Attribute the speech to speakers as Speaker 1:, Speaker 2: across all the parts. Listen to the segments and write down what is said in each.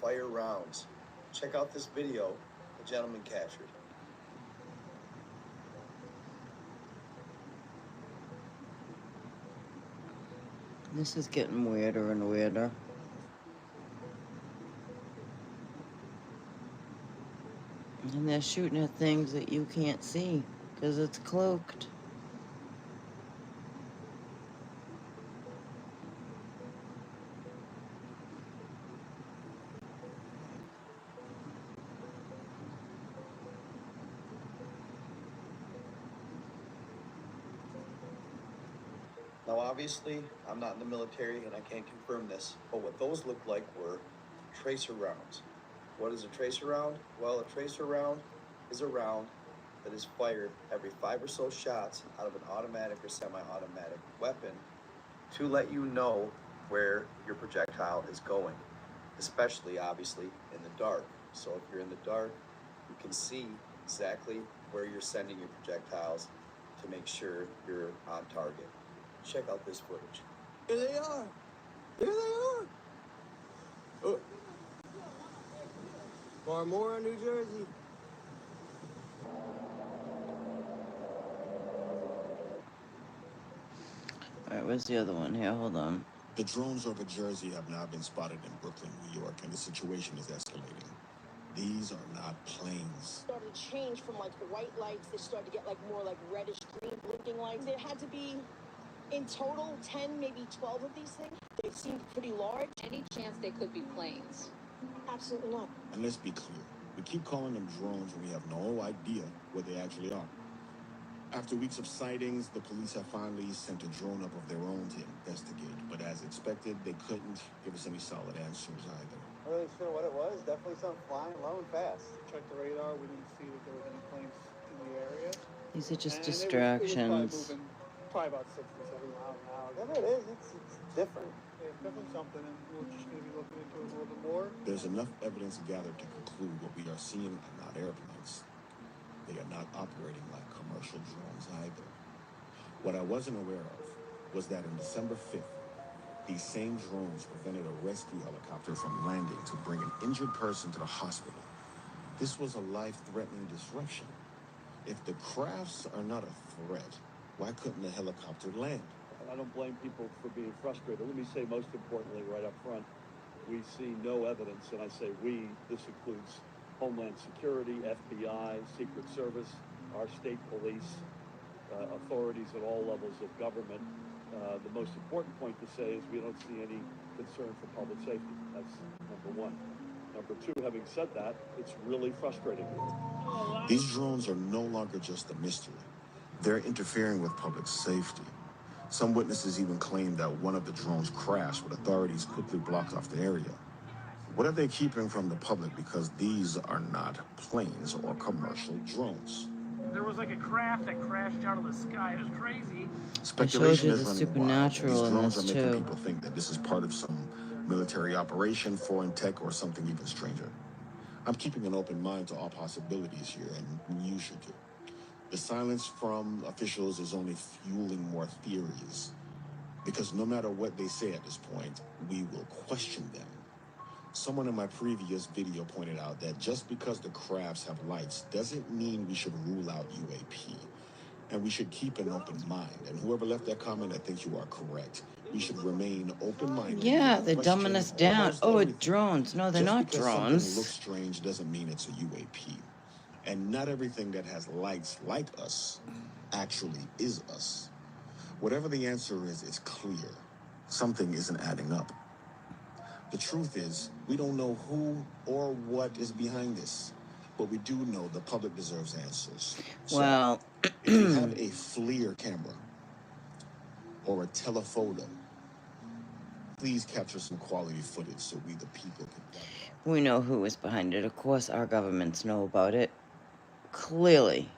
Speaker 1: fire rounds. Check out this video the gentleman captured.
Speaker 2: This is getting weirder and weirder. And they're shooting at things that you can't see because it's cloaked.
Speaker 1: Now, obviously, I'm not in the military and I can't confirm this, but what those looked like were tracer rounds. What is a tracer round? Well, a tracer round is a round that is fired every 5 or so shots out of an automatic or semi-automatic weapon to let you know where your projectile is going, especially, obviously, in the dark. So if you're in the dark, you can see exactly where you're sending your projectiles to make sure you're on target. Check out this footage.
Speaker 3: Here they are. Here they are. Oh. Marmora, New Jersey.
Speaker 2: All right, where's the other one here? Hold on.
Speaker 4: The drones over Jersey have now been spotted in Brooklyn, New York, and the situation is escalating. These are not planes.
Speaker 5: Started to change from like white lights. They started to get like more like reddish green blinking lights. There had to be, in total, 10, maybe 12 of these things. They seemed pretty large.
Speaker 6: Any chance they could be planes?
Speaker 5: Absolutely not.
Speaker 4: And let's be clear, we keep calling them drones when we have no idea what they actually are. After weeks of sightings, the police have finally sent a drone up of their own to investigate. But as expected, they couldn't give us any solid answers either.
Speaker 7: Not really sure what it was. Definitely something flying low and fast.
Speaker 8: Checked the radar. We didn't see that there was any planes in the area.
Speaker 2: These are just
Speaker 8: And
Speaker 2: distractions.
Speaker 8: It was probably about 60, 70 miles an hour.
Speaker 7: Whatever it is, it's different.
Speaker 8: Yeah, it's definitely something, and we're just going to be looking into it a little bit more.
Speaker 4: There's enough evidence gathered to conclude what we are seeing are not airplanes. They are not operating like commercial drones either. What I wasn't aware of was that on December 5th, these same drones prevented a rescue helicopter from landing to bring an injured person to the hospital. This was a life-threatening disruption. If the crafts are not a threat, why couldn't the helicopter land?
Speaker 9: I don't blame people for being frustrated. Let me say most importantly right up front, we see no evidence, and I say we, this includes Homeland Security, FBI, Secret Service, our state police, authorities at all levels of government. The most important point to say is we don't see any concern for public safety. That's number one. Number two, having said that, it's really frustrating.
Speaker 4: These drones are no longer just a mystery. They're interfering with public safety. Some witnesses even claim that one of the drones crashed, with authorities quickly blocked off the area. What are they keeping from the public? Because these are not planes or commercial drones.
Speaker 10: There was like a craft that crashed out of the sky. It was crazy.
Speaker 4: Speculation is
Speaker 2: the
Speaker 4: running
Speaker 2: supernatural
Speaker 4: wild.
Speaker 2: in
Speaker 4: These drones
Speaker 2: this
Speaker 4: are making
Speaker 2: too.
Speaker 4: people think that this is part of some military operation, foreign tech, or something even stranger. I'm keeping an open mind to all possibilities here, and you should too. The silence from officials is only fueling more theories. Because no matter what they say at this point, we will question them. Someone in my previous video pointed out that just because the crafts have lights doesn't mean we should rule out UAP. And we should keep an open mind. And whoever left that comment, I think you are correct. We should remain open-minded.
Speaker 2: Yeah, they're dumbing us down. Oh, it's drones. No, they're not
Speaker 4: Just because something
Speaker 2: drones.
Speaker 4: looks strange doesn't mean it's a UAP. And not everything that has lights like us actually is us. Whatever the answer is, it's clear. Something isn't adding up. The truth is, we don't know who or what is behind this. But we do know the public deserves answers. So,
Speaker 2: Well,
Speaker 4: if you have a FLIR camera or a telephoto, please capture some quality footage so we the people can...
Speaker 2: we know who is behind it. Of course, our governments know about it. Clearly.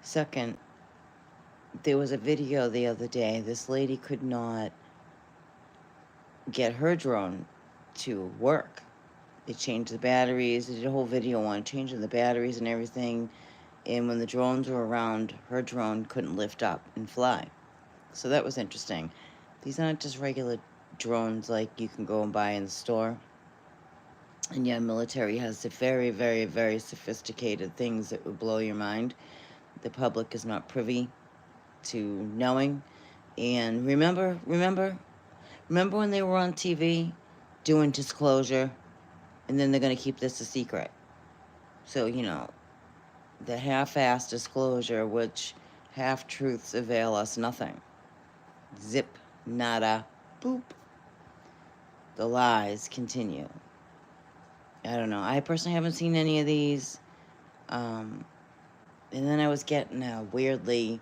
Speaker 2: Second, there was a video the other day. This lady could not get her drone to work. They changed the batteries. They did a whole video on changing the batteries and everything. And when the drones were around, her drone couldn't lift up and fly. So that was interesting. These aren't just regular drones like you can go and buy in the store. And yeah, military has the very, very, very sophisticated things that would blow your mind. The public is not privy to knowing. And remember when they were on TV doing disclosure, and then they're going to keep this a secret. So, you know, the half-assed disclosure, which half-truths avail us nothing. Zip, nada, boop. The lies continue. I don't know. I personally haven't seen any of these. And then I was getting weirdly...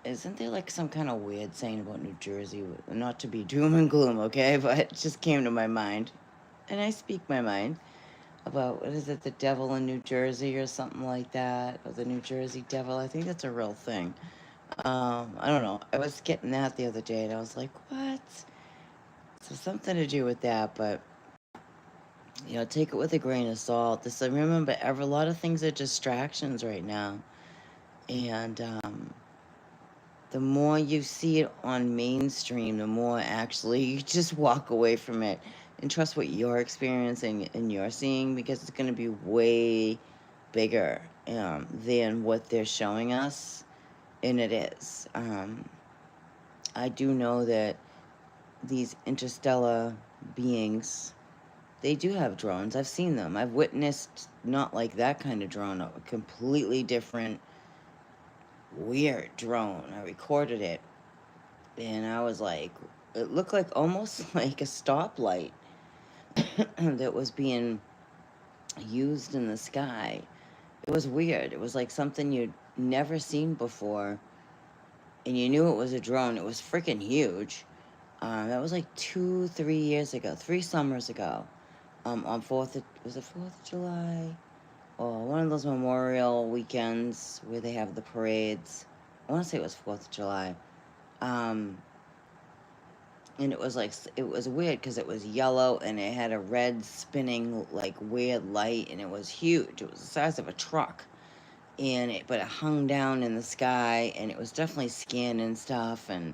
Speaker 2: Isn't there like some kind of weird saying about New Jersey? Not to be doom and gloom, okay? But it just came to my mind. And I speak my mind. About, what is it, the devil in New Jersey or something like that? Or the New Jersey devil. I think that's a real thing. I don't know. I was getting that the other day and I was like, what? So something to do with that, but, you know, take it with a grain of salt. This, remember, a lot of things are distractions right now. And, the more you see it on mainstream, the more actually you just walk away from it and trust what you're experiencing and you're seeing, because it's going to be way bigger than what they're showing us, and it is. I do know that these interstellar beings, they do have drones. I've seen them. I've witnessed not like that kind of drone, a completely different weird drone. I recorded it, and I was like, it looked like almost like a stoplight that was being used in the sky. It was weird. It was like something you'd never seen before, and you knew it was a drone. It was freaking huge. That was like 3 years ago, 3 summers ago, on was it 4th of July? Or one of those memorial weekends where they have the parades. I want to say it was 4th of July. And it was like, it was weird because it was yellow and it had a red spinning like weird light, and it was huge. It was the size of a truck. But it hung down in the sky, and it was definitely scanning stuff. And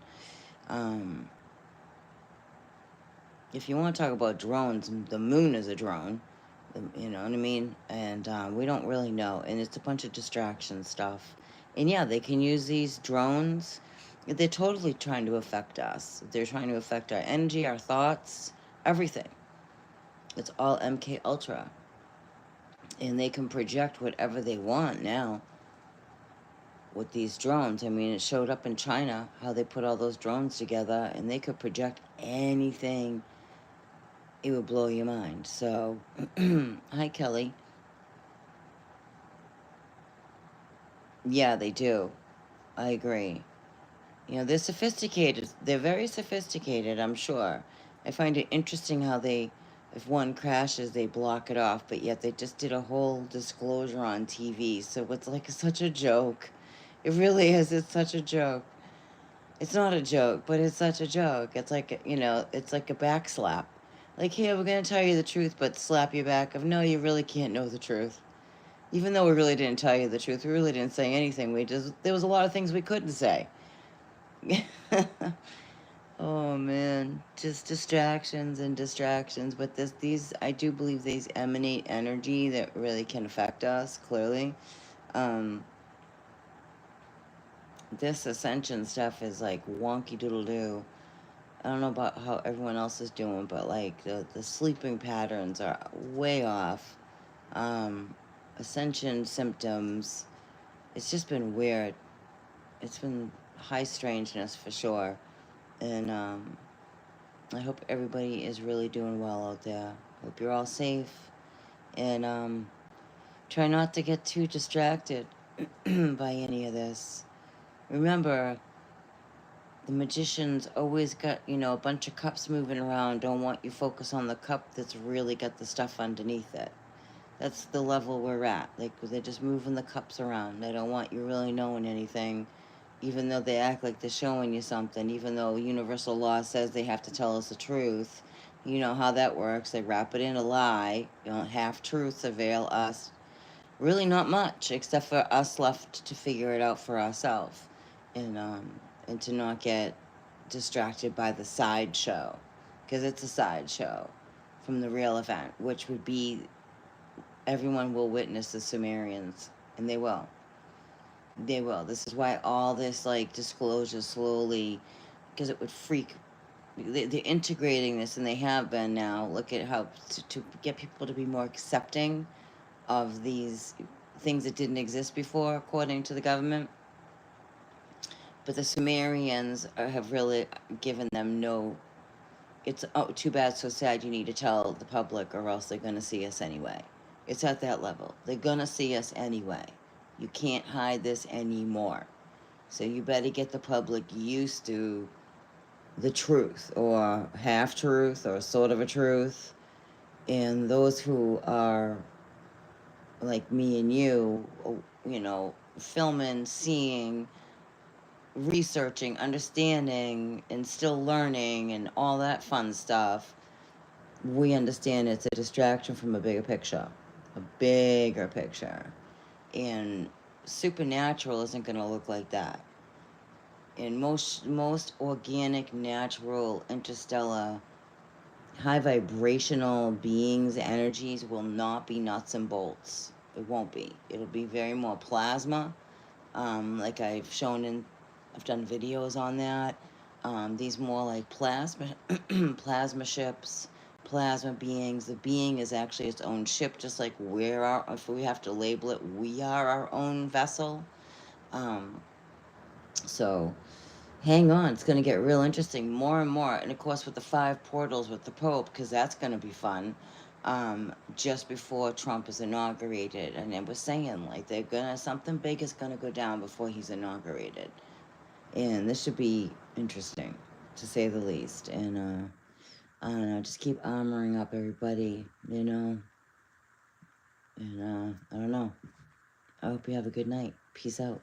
Speaker 2: if you want to talk about drones, the moon is a drone. You know what I mean? And we don't really know. And it's a bunch of distraction stuff. And yeah, they can use these drones. They're totally trying to affect us. They're trying to affect our energy, our thoughts, everything. It's all MK Ultra. And they can project whatever they want now with these drones. I mean, it showed up in China, how they put all those drones together, and they could project anything. It would blow your mind. So, hi, Kelly. Yeah, they do. I agree. You know, they're sophisticated. They're very sophisticated, I'm sure. I find it interesting how if one crashes, they block it off, but yet they just did a whole disclosure on TV. So it's like such a joke. It really is. It's such a joke. It's not a joke, but it's such a joke. It's like, you know, it's like a back slap. Like, here, we're going to tell you the truth, but slap you back of, no, you really can't know the truth. Even though we really didn't tell you the truth, we really didn't say anything. There was a lot of things we couldn't say. Oh, man. Just distractions and distractions. But I do believe these emanate energy that really can affect us, clearly. This ascension stuff is like wonky doodle doo. I don't know about how everyone else is doing, but like the sleeping patterns are way off. Ascension symptoms, it's just been weird. It's been high strangeness for sure. And I hope everybody is really doing well out there. Hope you're all safe. And try not to get too distracted by any of this. Remember, the magician's always got, you know, a bunch of cups moving around. Don't want you focus on the cup that's really got the stuff underneath it. That's the level we're at. Like, they're just moving the cups around. They don't want you really knowing anything, even though they act like they're showing you something, even though universal law says they have to tell us the truth. You know how that works. They wrap it in a lie. You know, half-truths avail us really not much, except for us left to figure it out for ourselves. And to not get distracted by the sideshow, because it's a sideshow. from the real event, which would be everyone will witness the Sumerians, and they will. They will. This is why all this like disclosure slowly, because it would freak. They're integrating this, and they have been now. Look at how to get people to be more accepting of these things that didn't exist before, according to the government. But the Sumerians have really given them no. It's too bad, so sad. You need to tell the public, or else they're gonna see us anyway. It's at that level. They're gonna see us anyway. You can't hide this anymore. So you better get the public used to the truth, or half truth, or sort of a truth. And those who are like me and you, filming, seeing, researching, understanding, and still learning, and all that fun stuff, we understand it's a distraction from a bigger picture. A bigger picture. And supernatural isn't going to look like that. And most organic, natural, interstellar, high vibrational beings, energies will not be nuts and bolts. It won't be. It'll be very more plasma. Like I've done videos on that. These more like plasma, plasma ships, plasma beings. The being is actually its own ship, just like if we have to label it, we are our own vessel. So hang on, it's going to get real interesting, more and more. And of course, with the 5 portals with the Pope, because that's going to be fun. Just before Trump is inaugurated, and it was saying like something big is gonna go down before he's inaugurated, and this should be interesting, to say the least. And I don't know, just keep armoring up everybody, And I don't know. I hope you have a good night. Peace out.